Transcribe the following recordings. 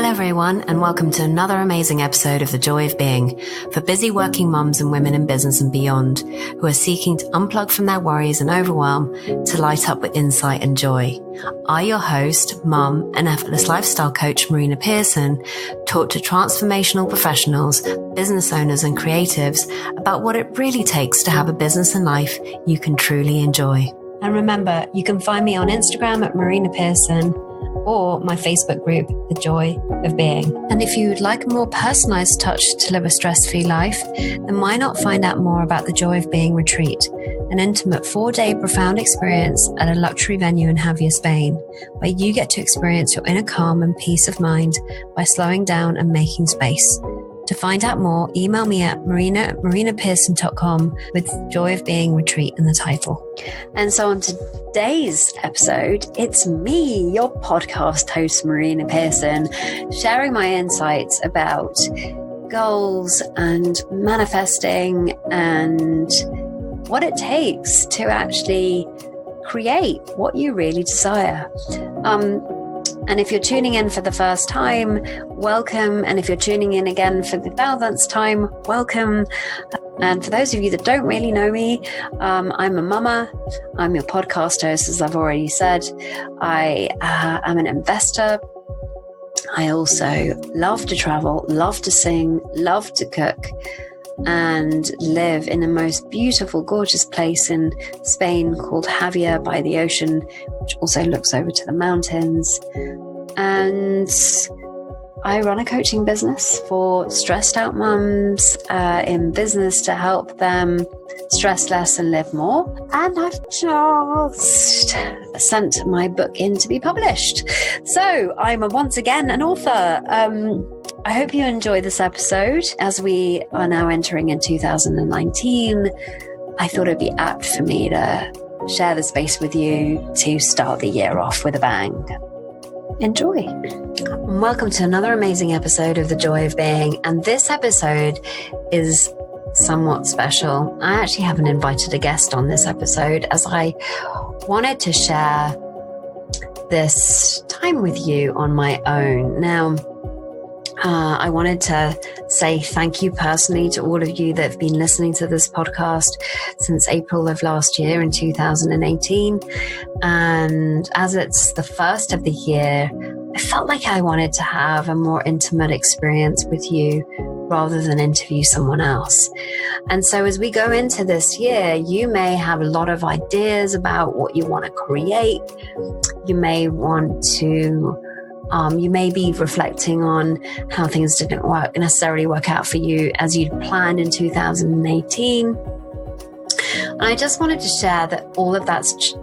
everyone, and welcome to another amazing episode of The Joy of Being for busy working mums and women in business and beyond who are seeking to unplug from their worries and overwhelm to light up with insight and joy. I, your host, mum, and effortless lifestyle coach Marina Pearson, talk to transformational professionals, business owners, and creatives about what it really takes to have a business and life you can truly enjoy. And remember, you can find me on Instagram at Marina Pearson or my Facebook group, The Joy of Being. And if you would like a more personalized touch to live a stress-free life, then why not find out more about the Joy of Being retreat, an intimate 4-day profound experience at a luxury venue in Javier, Spain, where you get to experience your inner calm and peace of mind by slowing down and making space. To find out more, email me at marinapearson.com with Joy of Being Retreat in the title. And so on today's episode, it's me, your podcast host, Marina Pearson, sharing my insights about goals and manifesting and what it takes to actually create what you really desire. And if you're tuning in for the first time, welcome. And if you're tuning in again for the 1000th time, welcome. And for those of you that don't really know me, I'm a mama. I'm your podcast host, as I've already said. I am an investor. I also love to travel, love to sing, love to cook, and live in the most beautiful, gorgeous place in Spain called Javier by the ocean, which also looks over to the mountains. And I run a coaching business for stressed out mums in business to help them stress less and live more. And I've just sent my book in to be published. So I'm once again an author. I hope you enjoy this episode. As we are now entering in 2019, I thought it'd be apt for me to share the space with you to start the year off with a bang. Enjoy. Welcome to another amazing episode of The Joy of Being. And this episode is somewhat special. I actually haven't invited a guest on this episode as I wanted to share this time with you on my own. Now, I wanted to say thank you personally to all of you that have been listening to this podcast since April of last year in 2018. And as it's the first of the year, I felt like I wanted to have a more intimate experience with you rather than interview someone else. And so as we go into this year, you may have a lot of ideas about what you want to create. You may want to you may be reflecting on how things didn't necessarily work out for you as you'd planned in 2018. And I just wanted to share that all of that's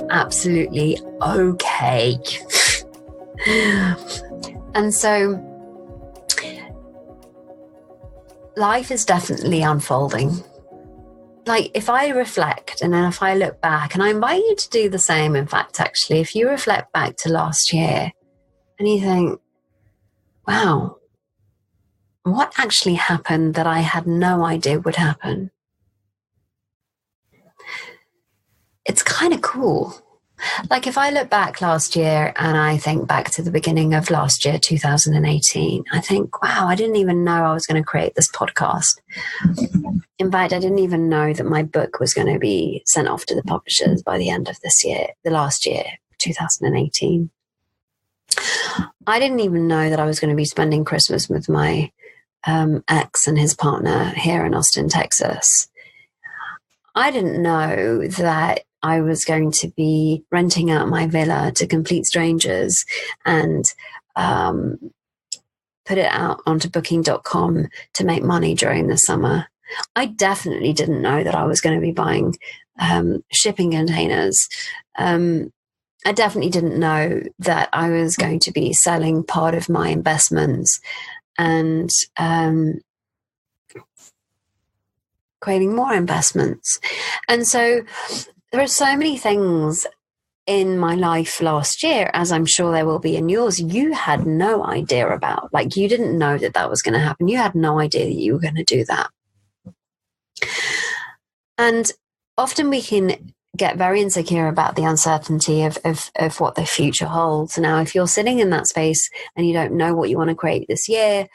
absolutely okay. And so life is definitely unfolding. Like if I reflect and then if I look back, and I invite you to do the same, in fact, actually, if you reflect back to last year, and you think, wow, what actually happened that I had no idea would happen? It's kind of cool. Like if I look back last year and I think back to the beginning of last year, 2018, I think, wow, I didn't even know I was going to create this podcast. In fact, I didn't even know that my book was going to be sent off to the publishers by the end of this year, the last year, 2018. I didn't even know that I was going to be spending Christmas with my ex and his partner here in Austin, Texas. I didn't know that I was going to be renting out my villa to complete strangers and put it out onto booking.com to make money during the summer. I definitely didn't know that I was going to be buying shipping containers. I definitely didn't know that I was going to be selling part of my investments and creating more investments. And so there are so many things in my life last year, as I'm sure there will be in yours, you had no idea about. Like you didn't know that that was going to happen. You had no idea that you were going to do that. And often we can get very insecure about the uncertainty of what the future holds. Now, if you're sitting in that space and you don't know what you want to create this year,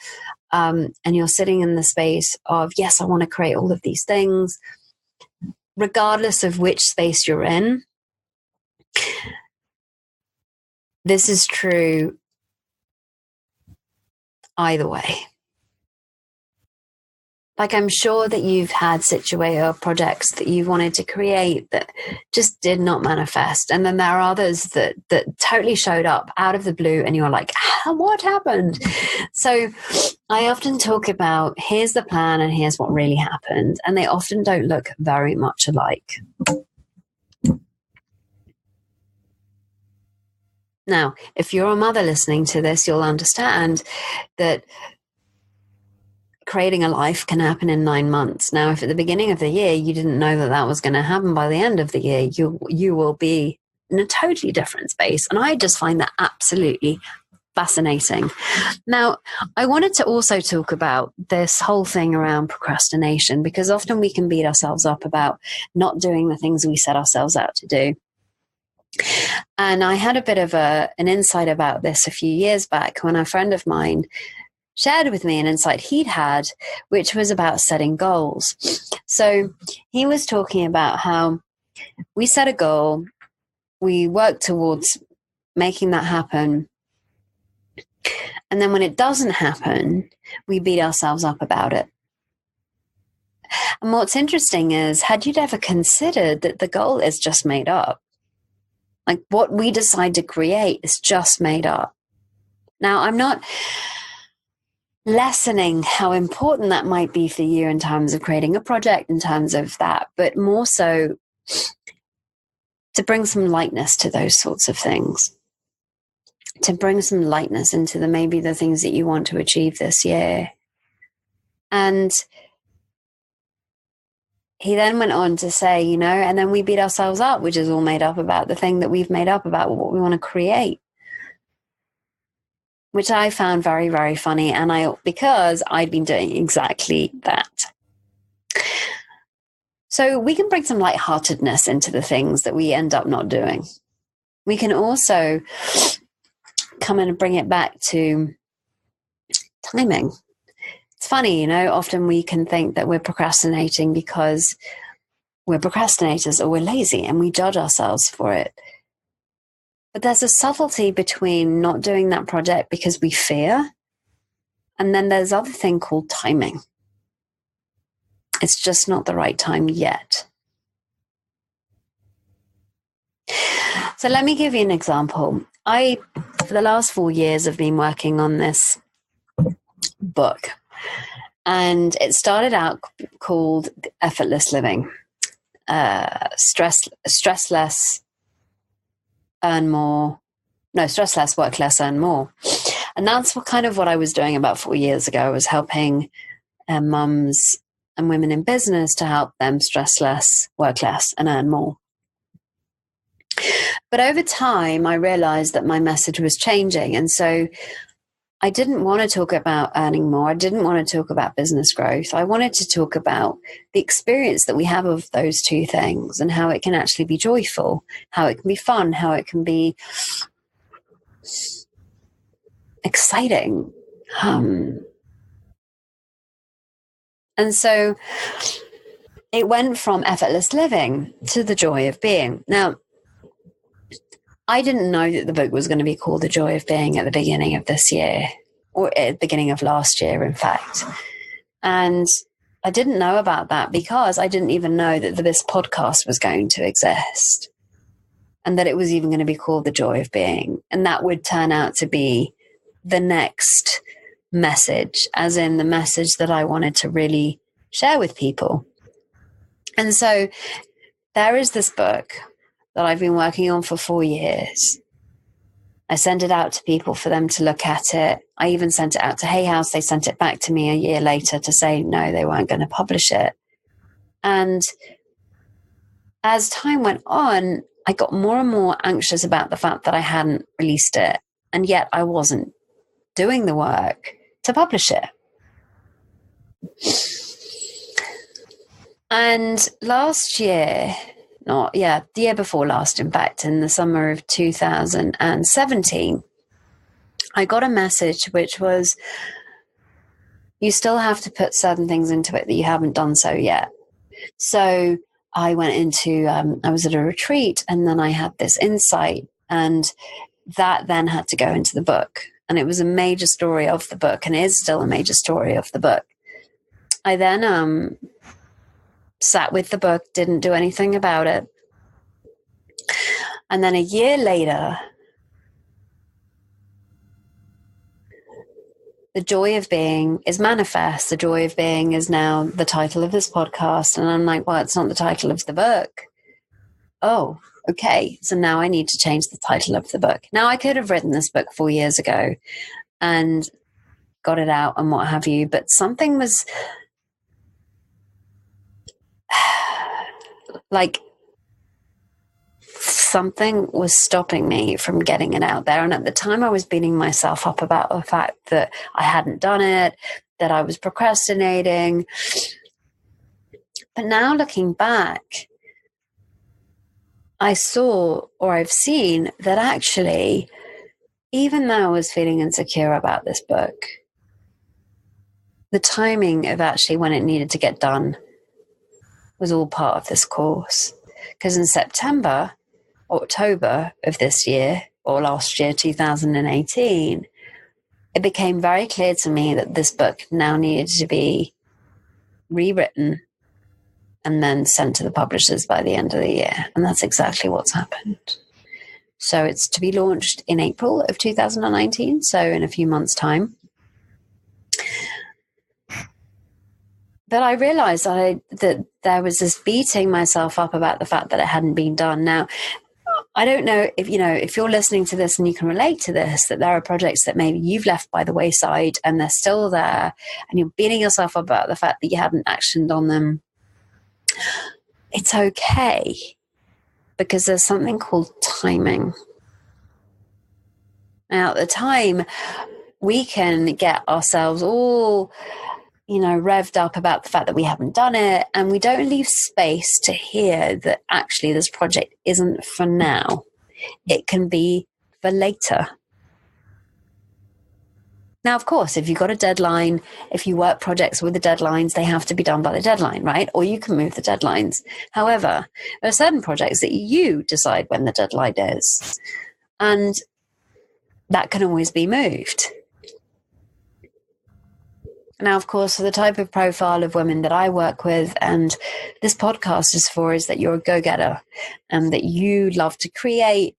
and you're sitting in the space of, yes, I want to create all of these things, regardless of which space you're in, this is true either way. Like, I'm sure that you've had projects that you wanted to create that just did not manifest. And then there are others that totally showed up out of the blue and you're like, what happened? So I often talk about, here's the plan and here's what really happened. And they often don't look very much alike. Now, if you're a mother listening to this, you'll understand that creating a life can happen in 9 months. Now, if at the beginning of the year you didn't know that that was going to happen, by the end of the year you will be in a totally different space. And I just find that absolutely fascinating. Now, I wanted to also talk about this whole thing around procrastination, because often we can beat ourselves up about not doing the things we set ourselves out to do. And I had a bit of an insight about this a few years back when a friend of mine shared with me an insight he'd had, which was about setting goals. So he was talking about how we set a goal, we work towards making that happen, and then when it doesn't happen, we beat ourselves up about it. And what's interesting is, had you ever considered that the goal is just made up? Like, what we decide to create is just made up. Now, I'm not lessening how important that might be for you in terms of creating a project, in terms of that, but more so to bring some lightness to those sorts of things, to bring some lightness into maybe the things that you want to achieve this year. And he then went on to say, and then we beat ourselves up, which is all made up about the thing that we've made up about what we want to create, which I found very, very funny. And because I'd been doing exactly that. So we can bring some lightheartedness into the things that we end up not doing. We can also come in and bring it back to timing. It's funny, often we can think that we're procrastinating because we're procrastinators or we're lazy, and we judge ourselves for it. But there's a subtlety between not doing that project because we fear, and then there's other thing called timing. It's just not the right time yet. So let me give you an example. For the last 4 years, have been working on this book, and it started out called Effortless Living, stress less, earn more. No, stress less, work less, earn more. And that's what I was doing about 4 years ago. I was helping mums and women in business to help them stress less, work less, and earn more. But over time, I realized that my message was changing. And so I didn't want to talk about earning more. I didn't want to talk about business growth. I wanted to talk about the experience that we have of those two things and how it can actually be joyful, how it can be fun, how it can be exciting. And so it went from effortless living to the joy of being. Now, I didn't know that the book was going to be called The Joy of Being at the beginning of this year, or at the beginning of last year, in fact. And I didn't know about that because I didn't even know that this podcast was going to exist and that it was even going to be called The Joy of Being. And that would turn out to be the next message, as in the message that I wanted to really share with people. And so there is this book that I've been working on for 4 years. I sent it out to people for them to look at it. I even sent it out to Hay House. They sent it back to me a year later to say, no, they weren't going to publish it. And as time went on, I got more and more anxious about the fact that I hadn't released it. And yet I wasn't doing the work to publish it. And last year, the year before last, in fact, in the summer of 2017, I got a message which was, you still have to put certain things into it that you haven't done so yet. So I went into, I was at a retreat, and then I had this insight, and that then had to go into the book. And it was a major story of the book, and is still a major story of the book. I then sat with the book, didn't do anything about it. And then a year later, The Joy of Being is manifest. The Joy of Being is now the title of this podcast. And I'm like, well, it's not the title of the book. Oh, okay. So now I need to change the title of the book. Now, I could have written this book 4 years ago and got it out and what have you, but something was like, something was stopping me from getting it out there. And at the time, I was beating myself up about the fact that I hadn't done it, that I was procrastinating. But now, looking back, I saw, or I've seen, that actually, even though I was feeling insecure about this book, the timing of actually when it needed to get done was all part of this course. Because in October of this year, or last year, 2018, it became very clear to me that this book now needed to be rewritten and then sent to the publishers by the end of the year. And that's exactly what's happened. So it's to be launched in April of 2019, so in a few months' time. But I realized that there was this beating myself up about the fact that it hadn't been done. Now, I don't know if you're listening to this and you can relate to this, that there are projects that maybe you've left by the wayside and they're still there, and you're beating yourself up about the fact that you hadn't actioned on them. It's okay, because there's something called timing. Now, at the time, we can get ourselves all, revved up about the fact that we haven't done it, and we don't leave space to hear that actually this project isn't for now. It can be for later. Now, of course, if you've got a deadline, if you work projects with the deadlines, they have to be done by the deadline, right? Or you can move the deadlines. However, there are certain projects that you decide when the deadline is, and that can always be moved. Now, of course, for the type of profile of women that I work with, and this podcast is for, is that you're a go-getter and that you love to create,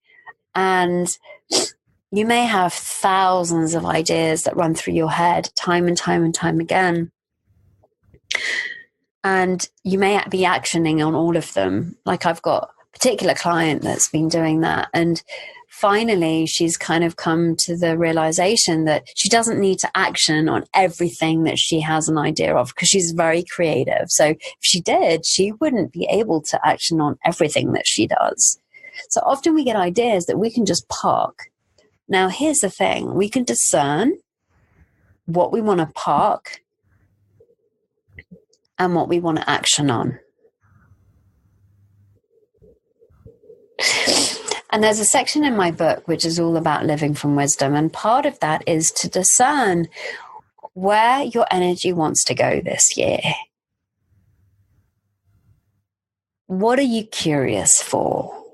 and you may have thousands of ideas that run through your head time and time and time again. And you may be actioning on all of them. Like, I've got a particular client that's been doing that. And finally, she's kind of come to the realization that she doesn't need to action on everything that she has an idea of, because she's very creative. So if she did, she wouldn't be able to action on everything that she does. So often we get ideas that we can just park. Now, here's the thing. We can discern what we want to park and what we want to action on. And there's a section in my book which is all about living from wisdom. And part of that is to discern where your energy wants to go this year. What are you curious for?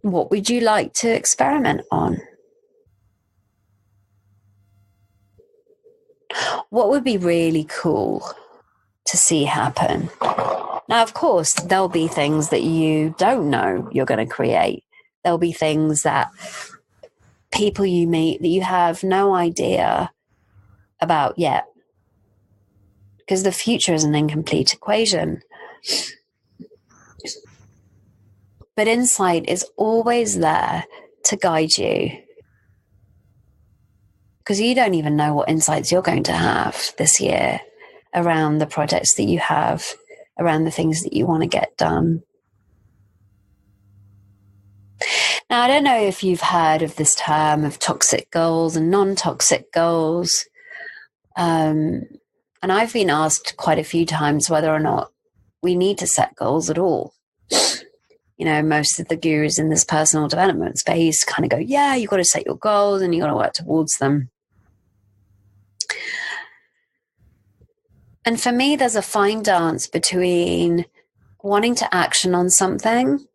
What would you like to experiment on? What would be really cool to see happen? Now, of course, there'll be things that you don't know you're going to create. There'll be things that people you meet that you have no idea about yet, because the future is an incomplete equation. But insight is always there to guide you, because you don't even know what insights you're going to have this year around the projects that you have, around the things that you want to get done. Now, I don't know if you've heard of this term of toxic goals and non-toxic goals. And I've been asked quite a few times whether or not we need to set goals at all. You know, most of the gurus in this personal development space kind of go, yeah, you've got to set your goals and you've got to work towards them. And for me, there's a fine dance between wanting to action on something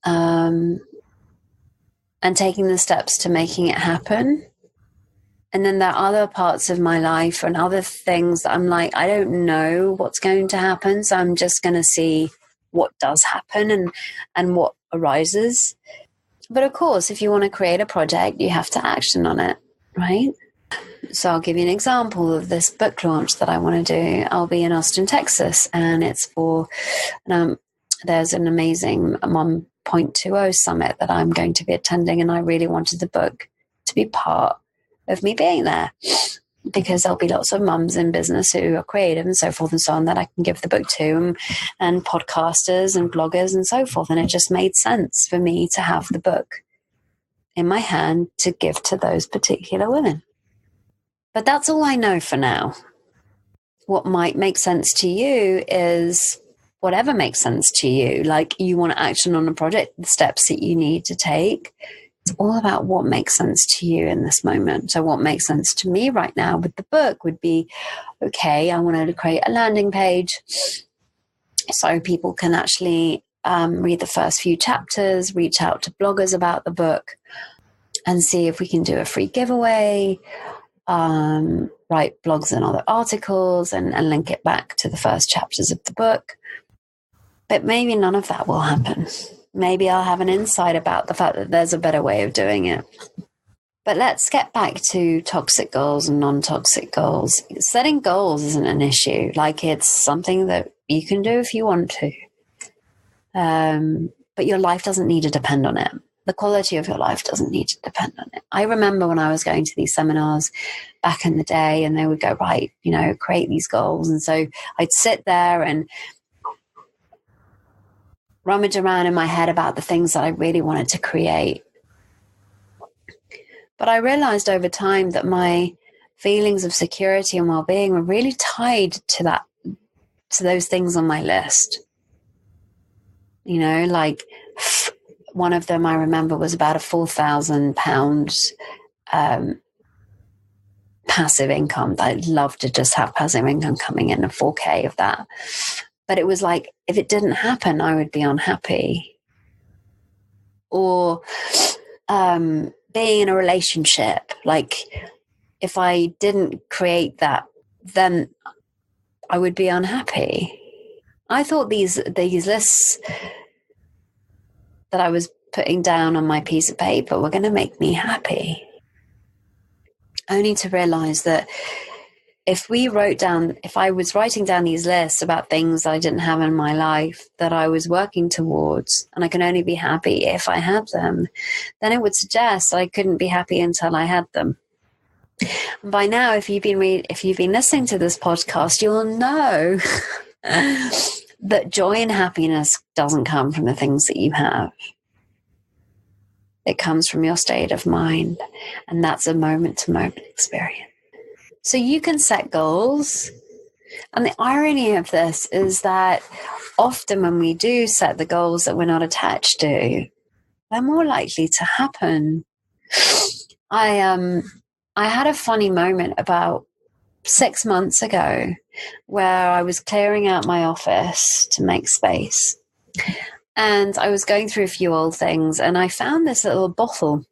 and taking the steps to making it happen. And then there are other parts of my life and other things that I'm like, I don't know what's going to happen. So I'm just going to see what does happen and what arises. But of course, if you want to create a project, you have to action on it, right? So I'll give you an example of this book launch that I want to do. I'll be in Austin, Texas, and it's for, there's an amazing 1.20 summit that I'm going to be attending, and I really wanted the book to be part of me being there because there'll be lots of mums in business who are creative and so forth and so on that I can give the book to, and podcasters and bloggers and so forth. And it just made sense for me to have the book in my hand to give to those particular women. But that's all I know for now. What might make sense to you is whatever makes sense to you. Like, you want to action on a project, the steps that you need to take. It's all about what makes sense to you in this moment. So what makes sense to me right now with the book would be, okay, I wanted to create a landing page so people can actually read the first few chapters, reach out to bloggers about the book and see if we can do a free giveaway. Write blogs and other articles and link it back to the first chapters of the book. But maybe none of that will happen. Maybe I'll have an insight about the fact that there's a better way of doing it. But let's get back to toxic goals and non-toxic goals. Setting goals isn't an issue. Like, it's something that you can do if you want to. But your life doesn't need to depend on it. The quality of your life doesn't need to depend on it. I remember when I was going to these seminars back in the day, and they would go, right, you know, create these goals. And so I'd sit there and rummage around in my head about the things that I really wanted to create. But I realized over time that my feelings of security and well-being were really tied to those things on my list. You know, like, one of them I remember was about a £4,000 passive income. I'd love to just have passive income coming in, a 4K of that. But it was like, if it didn't happen, I would be unhappy. Or being in a relationship, like, if I didn't create that, then I would be unhappy. I thought these lists that I was putting down on my piece of paper were going to make me happy. Only to realize that if I was writing down these lists about things I didn't have in my life that I was working towards, and I can only be happy if I had them, then it would suggest I couldn't be happy until I had them. And by now, if you've been listening to this podcast, you'll know that joy and happiness doesn't come from the things that you have. It comes from your state of mind, and that's a moment-to-moment experience. So you can set goals, and the irony of this is that often when we do set the goals that we're not attached to, they're more likely to happen. I had a funny moment about 6 months ago where I was clearing out my office to make space. And I was going through a few old things, and I found this little bottle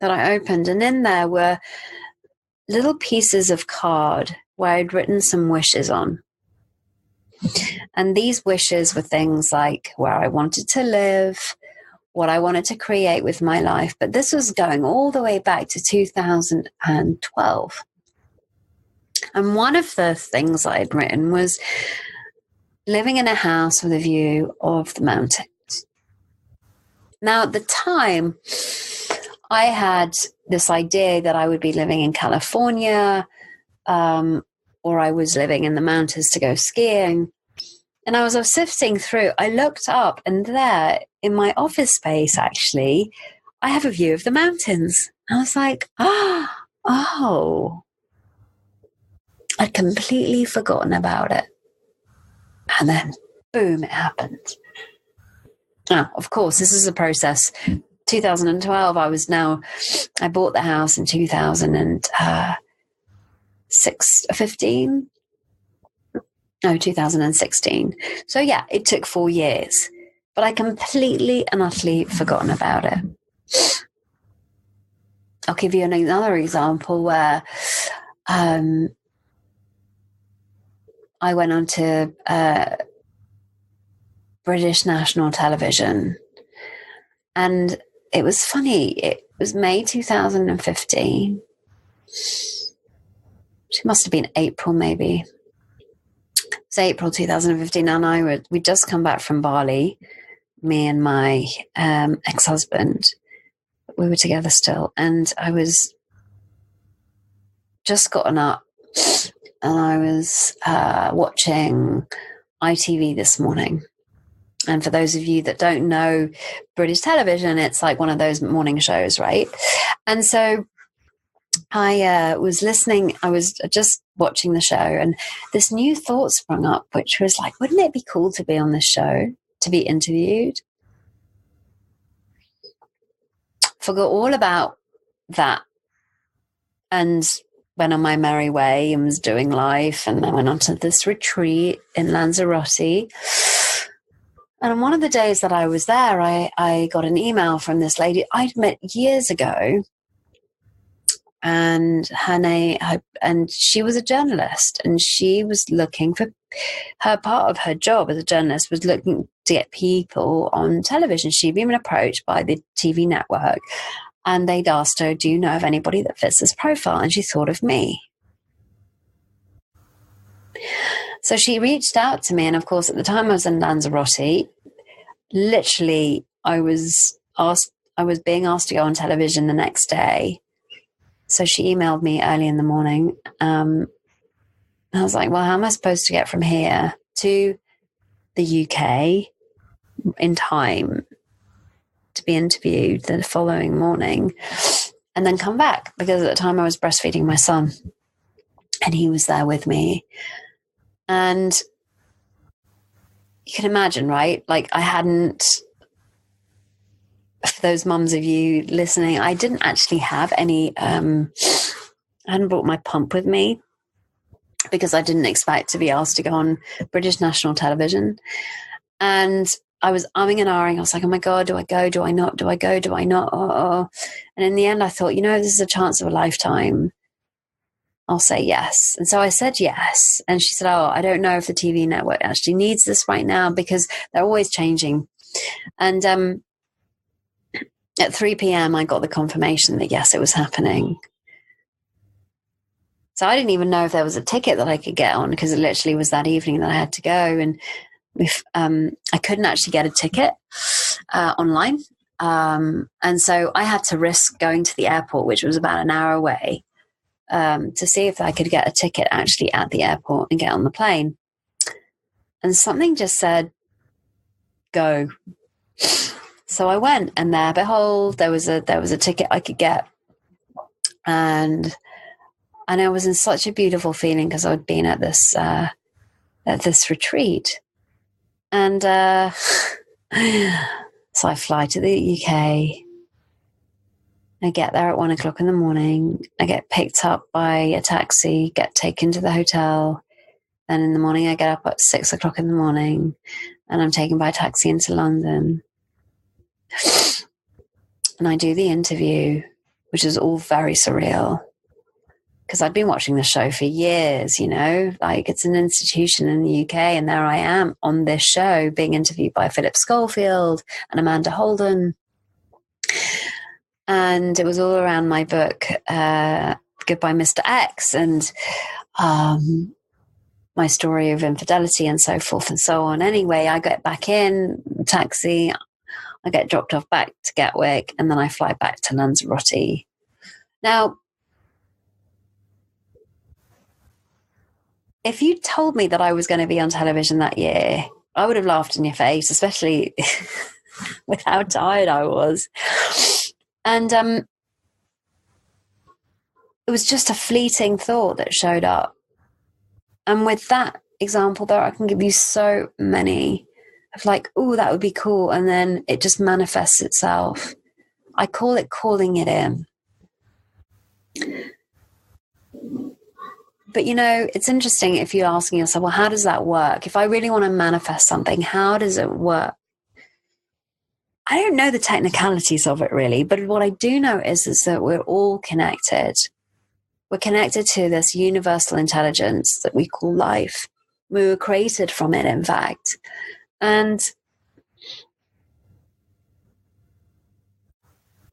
that I opened, and in there were little pieces of card where I'd written some wishes on. And these wishes were things like where I wanted to live, what I wanted to create with my life. But this was going all the way back to 2012. And one of the things I'd written was living in a house with a view of the mountains. Now, at the time, I had this idea that I would be living in California, or I was living in the mountains to go skiing. And I was sifting through, I looked up, and there in my office space, actually, I have a view of the mountains. I was like, oh, I'd completely forgotten about it. And then, boom, it happened. Now, of course, this is a process. 2012, I bought the house in 2016. So yeah, it took 4 years, but I completely and utterly forgotten about it. I'll give you another example where I went on to British national television, and it was funny. It was May 2015. It must have been April, maybe. It was April 2015, and we'd just come back from Bali, me and my ex-husband. We were together still, and I was just gotten up, and I was watching ITV this morning. And for those of you that don't know British television, it's like one of those morning shows, right? And so I was listening, I was just watching the show, and this new thought sprung up, which was like, wouldn't it be cool to be on this show, to be interviewed? Forgot all about that and went on my merry way and was doing life. And I went on to this retreat in Lanzarote. And on one of the days that I was there, I got an email from this lady I'd met years ago. And and she was a journalist, and she was looking for part of her job as a journalist was looking to get people on television. She'd been approached by the TV network, and they'd asked her, do you know of anybody that fits this profile? And she thought of me. So she reached out to me, and of course, at the time I was in Lanzarote. Literally, I was being asked to go on television the next day. So she emailed me early in the morning. I was like, well, how am I supposed to get from here to the UK in time to be interviewed the following morning and then come back? Because at the time I was breastfeeding my son and he was there with me. And you can imagine, right? Like I hadn't, for those mums of you listening, I didn't actually have any, I hadn't brought my pump with me because I didn't expect to be asked to go on British national television. And I was umming and ahhing. I was like, oh my God, do I go? Do I not? Do I go? Do I not? Oh. And in the end, I thought, this is a chance of a lifetime. I'll say yes. And so I said yes. And she said, oh, I don't know if the TV network actually needs this right now because they're always changing. And at 3 p.m., I got the confirmation that, yes, it was happening. So I didn't even know if there was a ticket that I could get on because it literally was that evening that I had to go. And I couldn't actually get a ticket online. And so I had to risk going to the airport, which was about an hour away, to see if I could get a ticket actually at the airport and get on the plane. And something just said, go. So I went, and there, behold, there was a ticket I could get. And I was in such a beautiful feeling because I'd been at this retreat. And so I fly to the UK. I get there at 1 o'clock in the morning. I get picked up by a taxi, get taken to the hotel. Then in the morning, I get up at 6 o'clock in the morning, and I'm taken by taxi into London. And I do the interview, which is all very surreal because I'd been watching the show for years, like it's an institution in the UK. And there I am on this show being interviewed by Philip Schofield and Amanda Holden. And it was all around my book, Goodbye, Mr. X, and my story of infidelity and so forth and so on. Anyway, I get back in taxi, I get dropped off back to Gatwick, and then I fly back to Lanzarote. Now, if you told me that I was going to be on television that year, I would have laughed in your face, especially with how tired I was. And it was just a fleeting thought that showed up. And with that example though, I can give you so many of like, oh, that would be cool. And then it just manifests itself. I call it calling it in. But, you know, it's interesting if you're asking yourself, well, how does that work? If I really want to manifest something, how does it work? I don't know the technicalities of it really, but what I do know is that we're all connected. We're connected to this universal intelligence that we call life. We were created from it, in fact. And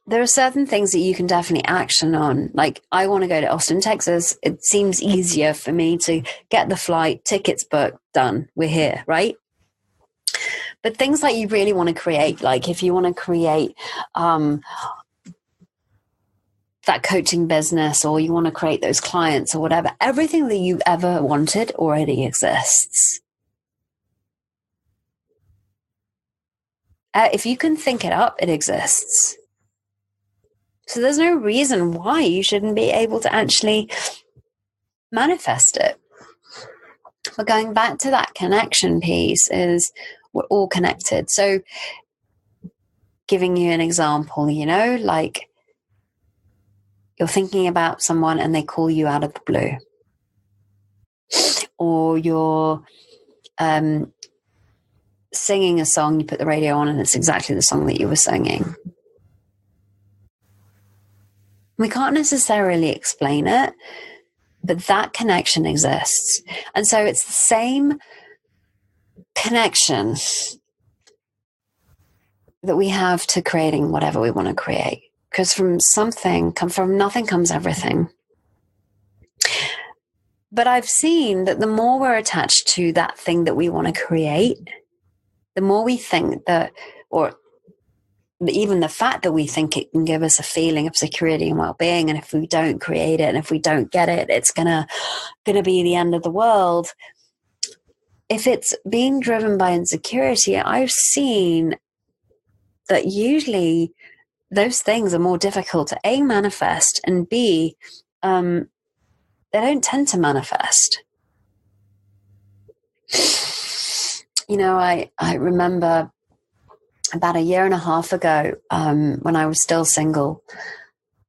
there are certain things that you can definitely action on. Like, I want to go to Austin, Texas. It seems easier for me to get the flight, tickets booked, done. We're here, right? But things like you really want to create, like if you want to create that coaching business, or you want to create those clients or whatever, everything that you ever wanted already exists. If you can think it up, it exists. So there's no reason why you shouldn't be able to actually manifest it. But going back to that connection piece, is we're all connected. So giving you an example, you know, like you're thinking about someone and they call you out of the blue. Or you're singing a song, you put the radio on and it's exactly the song that you were singing. We can't necessarily explain it, but that connection exists. And so it's the same connection that we have to creating whatever we want to create. Because from nothing comes everything. But I've seen that the more we're attached to that thing that we want to create, the more we think that, or even the fact that we think it can give us a feeling of security and well-being, and if we don't create it and if we don't get it, it's gonna be the end of the world. If it's being driven by insecurity, I've seen that usually those things are more difficult to A, manifest, and B, they don't tend to manifest. You know, I remember about 1.5 years ago, when I was still single,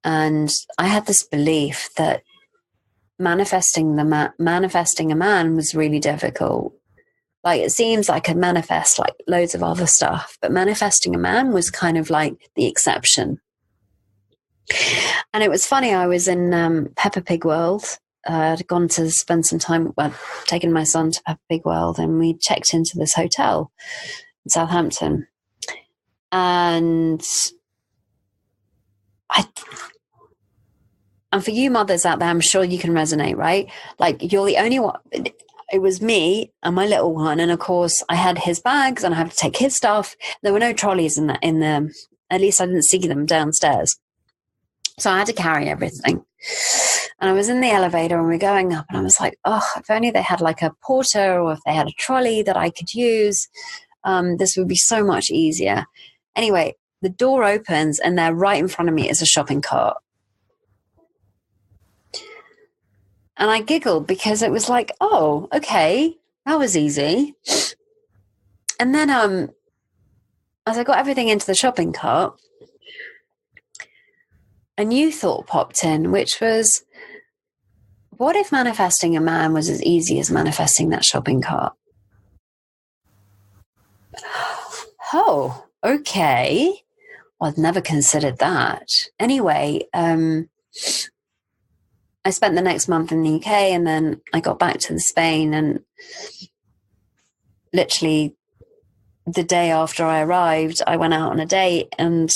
and I had this belief that manifesting a man was really difficult. Like, it seems like I could manifest like loads of other stuff, but manifesting a man was kind of like the exception. And it was funny, I was in Peppa Pig World. I'd gone to spend some time, taking my son to Peppa Pig World, and we checked into this hotel in Southampton. And for you mothers out there, I'm sure you can resonate, right? Like, you're the only one. It was me and my little one, and of course I had his bags and I had to take his stuff. There were no trolleys in the, at least I didn't see them downstairs, so I had to carry everything. And I was in the elevator and we're going up, and I was like, oh, if only they had like a porter, or if they had a trolley that I could use, this would be so much easier. Anyway, the door opens and there right in front of me is a shopping cart. And I giggled because it was like, oh, okay, that was easy. And then as I got everything into the shopping cart, a new thought popped in, which was, what if manifesting a man was as easy as manifesting that shopping cart? Oh, okay. Well, I'd never considered that. Anyway, I spent the next month in the UK, and then I got back to Spain, and literally the day after I arrived, I went out on a date, and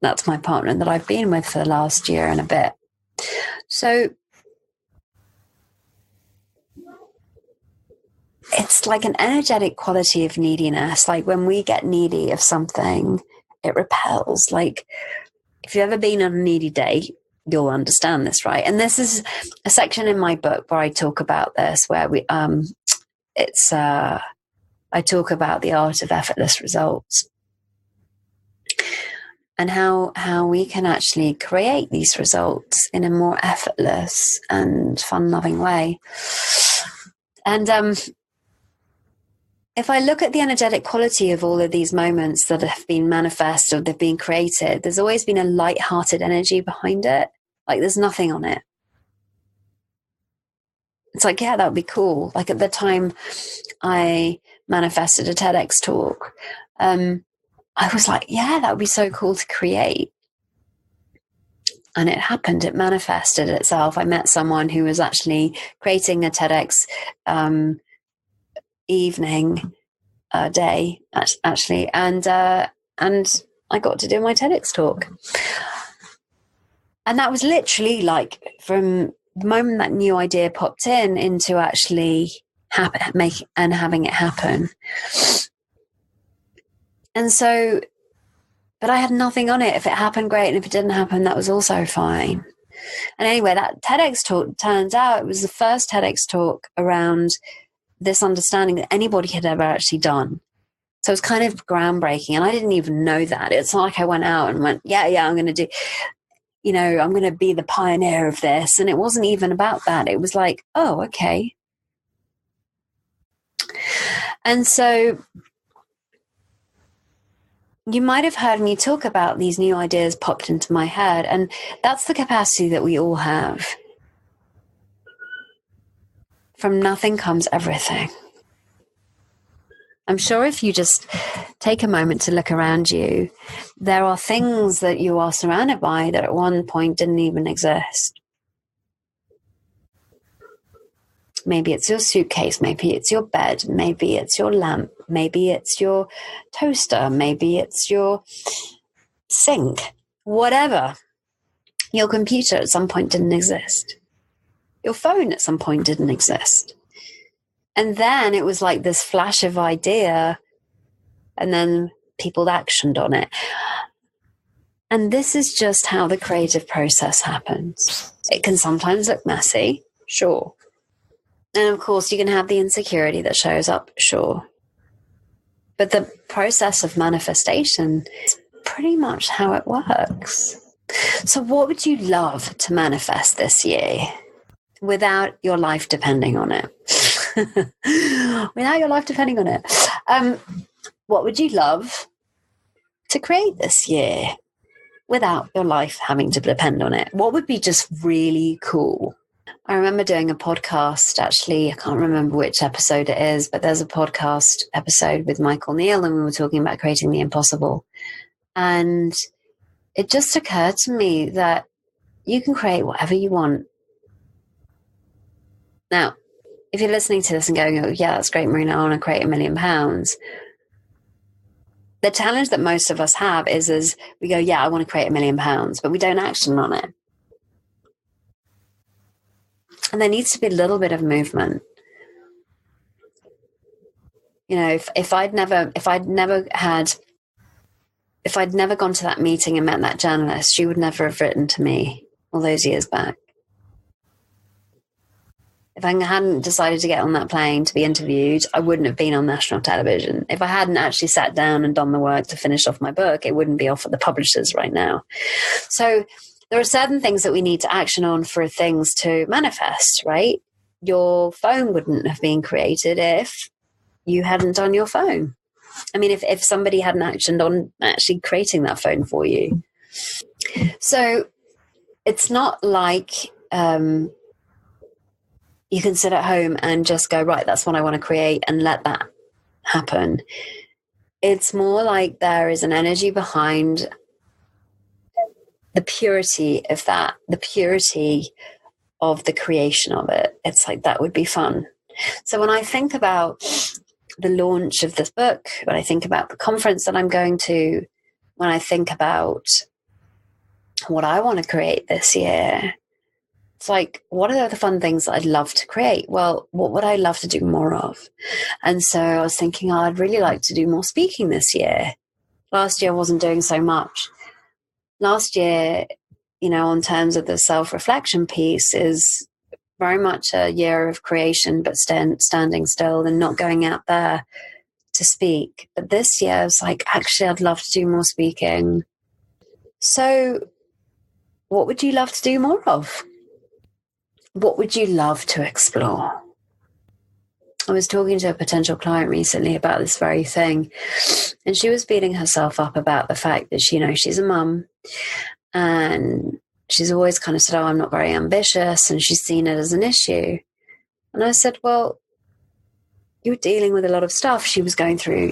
that's my partner that I've been with for the last year and a bit. So it's like an energetic quality of neediness. Like, when we get needy of something, it repels. Like, if you've ever been on a needy date, you'll understand this, right? And this is a section in my book where I talk about this, where I talk about the art of effortless results, and how we can actually create these results in a more effortless and fun-loving way. And if I look at the energetic quality of all of these moments that have been manifested or they've been created, there's always been a light-hearted energy behind it. Like there's nothing on it. It's like, yeah, that would be cool. Like at the time I manifested a TEDx talk, I was like, yeah, that would be so cool to create. And it happened. It manifested itself. I met someone who was actually creating a TEDx evening day, actually, and I got to do my TEDx talk. And that was literally like from the moment that new idea popped in into actually having it happen. And so, but I had nothing on it. If it happened, great. And if it didn't happen, that was also fine. And anyway, that TEDx talk, turns out it was the first TEDx talk around this understanding that anybody had ever actually done. So it's kind of groundbreaking. And I didn't even know that. It's not like I went out and went, yeah, I'm going to do, I'm going to be the pioneer of this. And it wasn't even about that. It was like, oh, okay. And so you might have heard me talk about these new ideas popped into my head. And that's the capacity that we all have. From nothing comes everything. I'm sure if you just take a moment to look around you, there are things that you are surrounded by that at one point didn't even exist. Maybe it's your suitcase, maybe it's your bed, maybe it's your lamp, maybe it's your toaster, maybe it's your sink, whatever. Your computer at some point didn't exist. Your phone at some point didn't exist. And then it was like this flash of idea, and then people actioned on it. And this is just how the creative process happens. It can sometimes look messy, sure. And of course, you can have the insecurity that shows up, sure. But the process of manifestation is pretty much how it works. So what would you love to manifest this year without your life depending on it? Without your life depending on it. What would you love to create this year without your life having to depend on it? What would be just really cool? I remember doing a podcast, actually, I can't remember which episode it is, but there's a podcast episode with Michael Neal, and we were talking about creating the impossible. And it just occurred to me that you can create whatever you want. Now, if you're listening to this and going, oh, yeah, that's great, Marina, I want to create £1 million. The challenge that most of us have is we go, yeah, I want to create £1 million, but we don't action on it. And there needs to be a little bit of movement. If I'd never gone to that meeting and met that journalist, she would never have written to me all those years back. If I hadn't decided to get on that plane to be interviewed, I wouldn't have been on national television. If I hadn't actually sat down and done the work to finish off my book, it wouldn't be off at the publishers right now. So there are certain things that we need to action on for things to manifest, right? Your phone wouldn't have been created if you hadn't done your phone. I mean, if somebody hadn't actioned on actually creating that phone for you. So it's not like you can sit at home and just go, right, that's what I want to create, and let that happen. It's more like there is an energy behind the purity of that, the purity of the creation of it. It's like, that would be fun. So when I think about the launch of this book, when I think about the conference that I'm going to, when I think about what I want to create this year, it's like, what are the fun things that I'd love to create? Well, what would I love to do more of? And so I was thinking, I'd really like to do more speaking this year. Last year I wasn't doing so much. Last year, in terms of the self-reflection piece, is very much a year of creation, but standing still and not going out there to speak. But this year, I was like, actually, I'd love to do more speaking. So what would you love to do more of? What would you love to explore? I was talking to a potential client recently about this very thing, and she was beating herself up about the fact that she's a mum, and she's always kind of said, "Oh, I'm not very ambitious," and she's seen it as an issue. And I said, "Well, you were dealing with a lot of stuff." She was going through,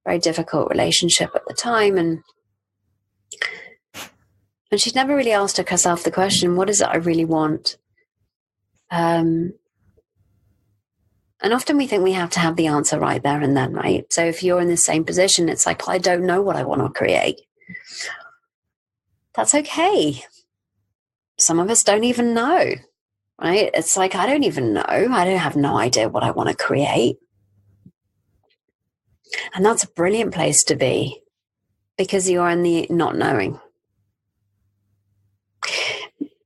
very difficult relationship at the time, and she'd never really asked herself the question, what is it I really want? And often we think we have to have the answer right there and then, right? So if you're in the same position, it's like, I don't know what I want to create. That's okay. Some of us don't even know, right? It's like, I don't even know. I don't have no idea what I want to create. And that's a brilliant place to be, because you're in the not knowing.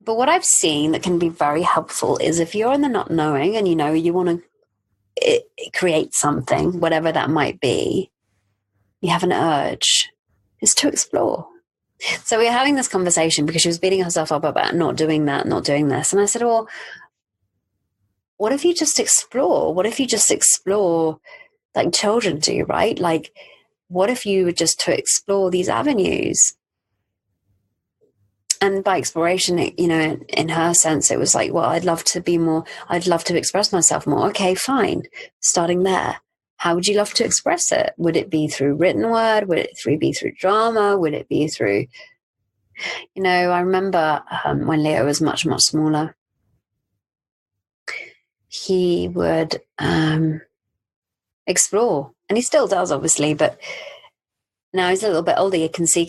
But what I've seen that can be very helpful is if you're in the not knowing and you want to create something, whatever that might be, you have an urge, is to explore. So we were having this conversation because she was beating herself up about not doing that, not doing this. And I said, well, what if you just explore? What if you just explore like children do, right? Like, what if you were just to explore these avenues? And by exploration, in her sense, it was like, well, I'd love to express myself more. Okay, fine. Starting there. How would you love to express it? Would it be through written word? Would it be through drama? Would it be through, I remember when Leo was much, much smaller, he would explore. And he still does, obviously, but now he's a little bit older, you can see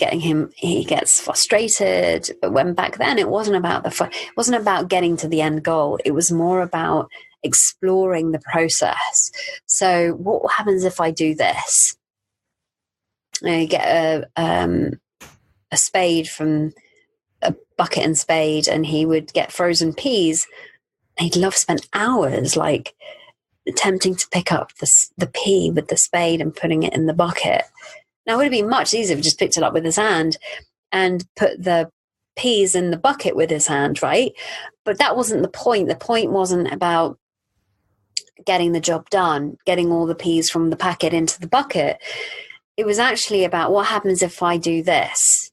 he gets frustrated. But when back then, it wasn't about getting to the end goal. It was more about exploring the process. So what happens if I do this? You get a spade from a bucket and spade, and he would get frozen peas. He'd love to spend hours like attempting to pick up the pea with the spade and putting it in the bucket. Now, it would have been much easier if he just picked it up with his hand and put the peas in the bucket with his hand, right? But that wasn't the point. The point wasn't about getting the job done, getting all the peas from the packet into the bucket. It was actually about what happens if I do this?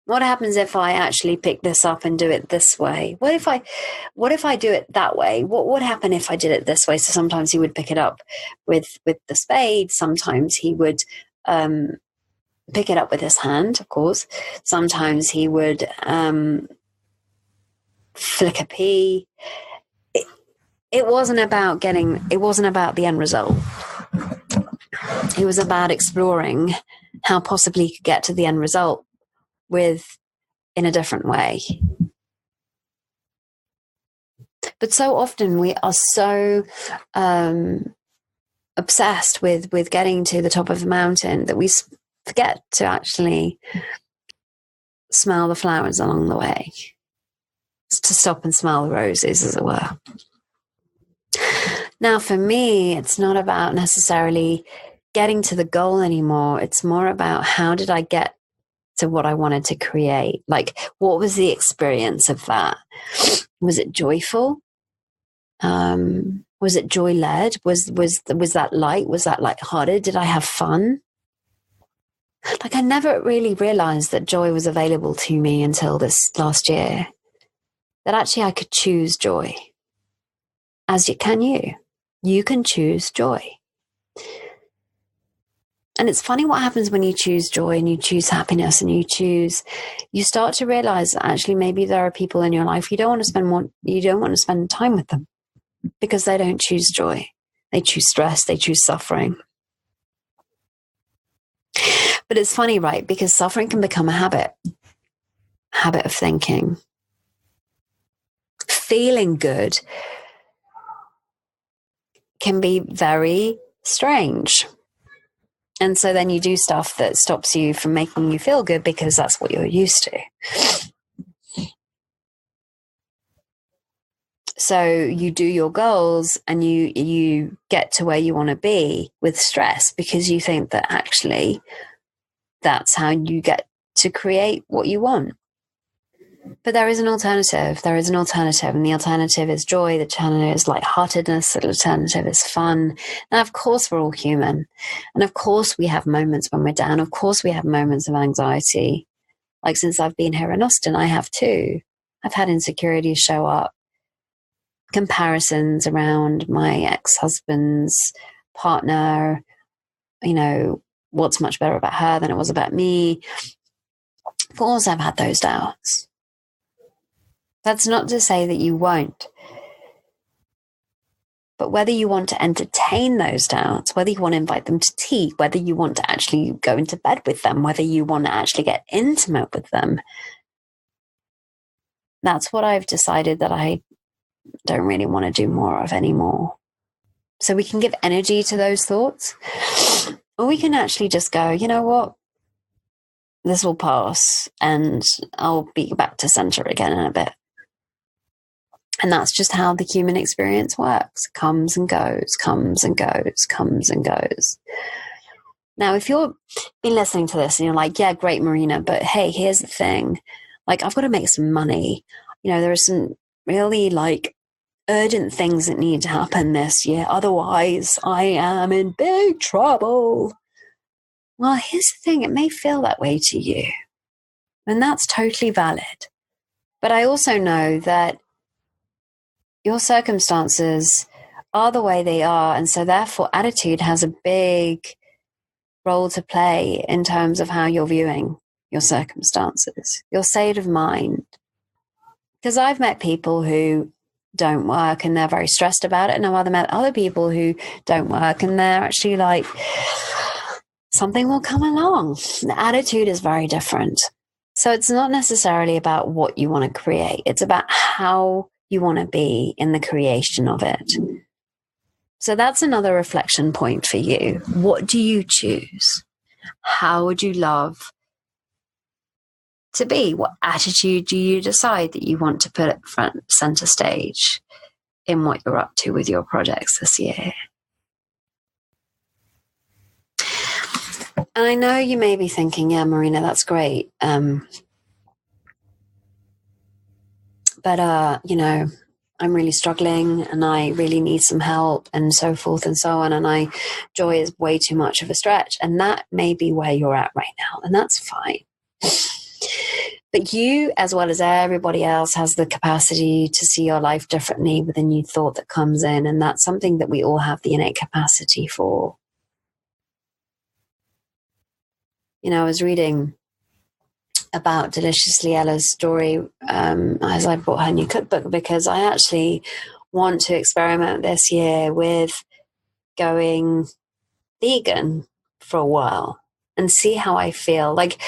What happens if I actually pick this up and do it this way? What if I do it that way? What would happen if I did it this way? So sometimes he would pick it up with the spade. Sometimes he would pick it up with his hand, of course. Sometimes he would flick a pea. It wasn't about the end result. It was about exploring how possibly he could get to the end result in a different way. But so often we are so obsessed with getting to the top of the mountain that we forget to actually smell the flowers along the way, to stop and smell the roses, as it were. Now, for me, it's not about necessarily getting to the goal anymore. It's more about how did I get to what I wanted to create? Like, what was the experience of that? Was it joyful? Was it joy-led? Was that light? Was that light-hearted? Did I have fun? Like, I never really realized that joy was available to me until this last year. That actually I could choose joy. Can you? You can choose joy. And it's funny what happens when you choose joy and you choose happiness and you start to realize that actually maybe there are people in your life you don't want to spend time with them because they don't choose joy. They choose stress, they choose suffering. But it's funny, right? Because suffering can become a habit of thinking. Feeling good can be very strange. And so then you do stuff that stops you from making you feel good because that's what you're used to. So you do your goals and you get to where you want to be with stress because you think that actually that's how you get to create what you want. But there is an alternative. There is an alternative. And the alternative is joy. The alternative is lightheartedness. The alternative is fun. And of course, we're all human. And of course, we have moments when we're down. Of course, we have moments of anxiety. Like since I've been here in Austin, I have too. I've had insecurities show up, comparisons around my ex-husband's partner, what's much better about her than it was about me. Of course, I've had those doubts. That's not to say that you won't. But whether you want to entertain those doubts, whether you want to invite them to tea, whether you want to actually go into bed with them, whether you want to actually get intimate with them, that's what I've decided that I don't really want to do more of anymore. So we can give energy to those thoughts, or we can actually just go, you know what? This will pass and I'll be back to center again in a bit. And that's just how the human experience works. Comes and goes, comes and goes, comes and goes. Now, if you've been listening to this and you're like, yeah, great, Marina, but hey, here's the thing. Like, I've got to make some money. There are some really urgent things that need to happen this year. Otherwise, I am in big trouble. Well, here's the thing. It may feel that way to you. And that's totally valid. But I also know that your circumstances are the way they are. And so therefore attitude has a big role to play in terms of how you're viewing your circumstances, your state of mind. Because I've met people who don't work and they're very stressed about it. And I've met other people who don't work and they're actually like, something will come along. The attitude is very different. So it's not necessarily about what you want to create. It's about how you want to be in the creation of it. So that's another reflection point for you. What do you choose? How would you love to be? What attitude do you decide that you want to put at front center stage in what you're up to with your projects this year? And I know you may be thinking, yeah, Marina, that's great. But I'm really struggling and I really need some help and so forth and so on. And joy is way too much of a stretch. And that may be where you're at right now. And that's fine. But you, as well as everybody else, has the capacity to see your life differently with a new thought that comes in. And that's something that we all have the innate capacity for. I was reading about Deliciously Ella's story as I bought her new cookbook, because I actually want to experiment this year with going vegan for a while and see how I feel. Like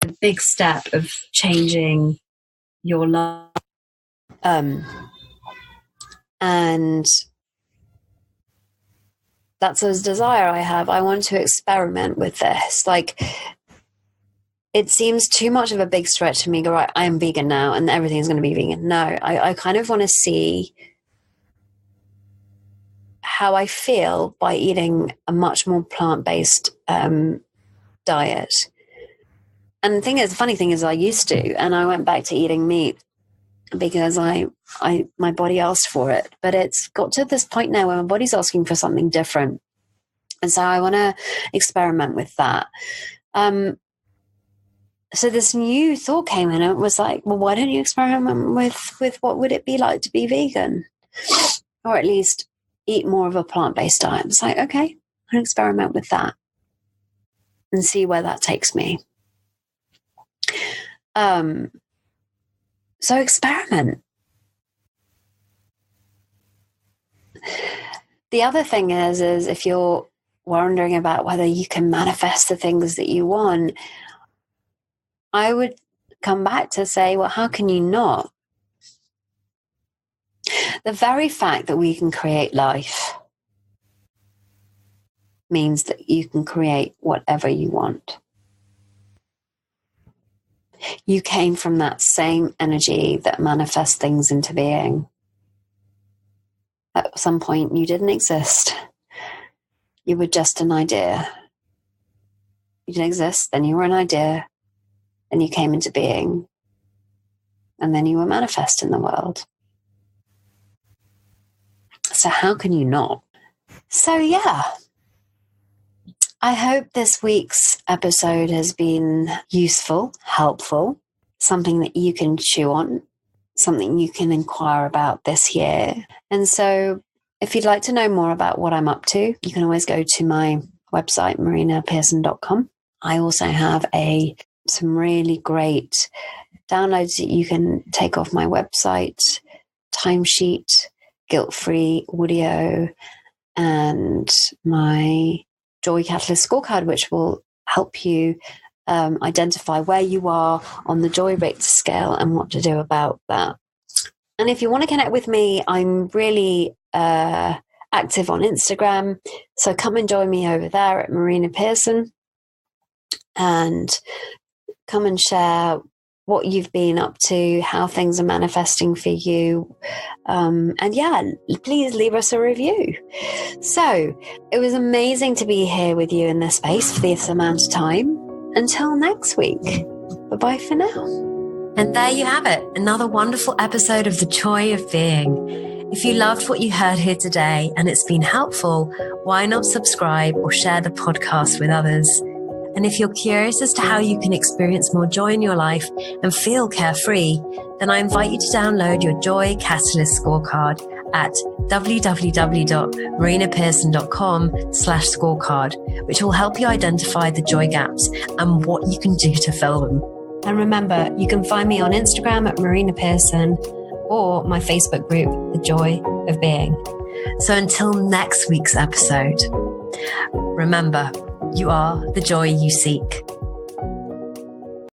a big step of changing your life. And that's a desire I have. I want to experiment with this. It seems too much of a big stretch to me. Go, right, I am vegan now and everything's going to be vegan. No, I kind of want to see how I feel by eating a much more plant-based diet. And the funny thing is I used to, and I went back to eating meat because my body asked for it. But it's got to this point now where my body's asking for something different. And so I want to experiment with that. So this new thought came in and it was like, well, why don't you experiment with what would it be like to be vegan? Or at least eat more of a plant-based diet. It's like, okay, I'm going to experiment with that and see where that takes me. So experiment. The other thing is if you're wondering about whether you can manifest the things that you want, I would come back to say, well, how can you not? The very fact that we can create life means that you can create whatever you want. You came from that same energy that manifests things into being. At some point, you didn't exist. You were just an idea. You didn't exist, then you were an idea, and you came into being. and then you will manifest in the world. So how can you not? So yeah, I hope this week's episode has been useful, helpful, something that you can chew on, something you can inquire about this year. And so if you'd like to know more about what I'm up to, you can always go to my website, marinapearson.com. I also have some really great downloads that you can take off my website, timesheet, guilt-free audio, and my Joy Catalyst scorecard, which will help you identify where you are on the Joy Richter scale and what to do about that. And if you want to connect with me, I'm really active on Instagram. So come and join me over there at Marina Pearson and come and share what you've been up to, how things are manifesting for you. And yeah, please leave us a review. So it was amazing to be here with you in this space for this amount of time. Until next week. Bye-bye for now. And there you have it, another wonderful episode of The Joy of Being. If you loved what you heard here today and it's been helpful, why not subscribe or share the podcast with others? And if you're curious as to how you can experience more joy in your life and feel carefree, then I invite you to download your Joy Catalyst scorecard at www.marinapearson.com/scorecard, which will help you identify the joy gaps and what you can do to fill them. And remember, you can find me on Instagram at Marina Pearson or my Facebook group, The Joy of Being. So until next week's episode, remember, you are the joy you seek.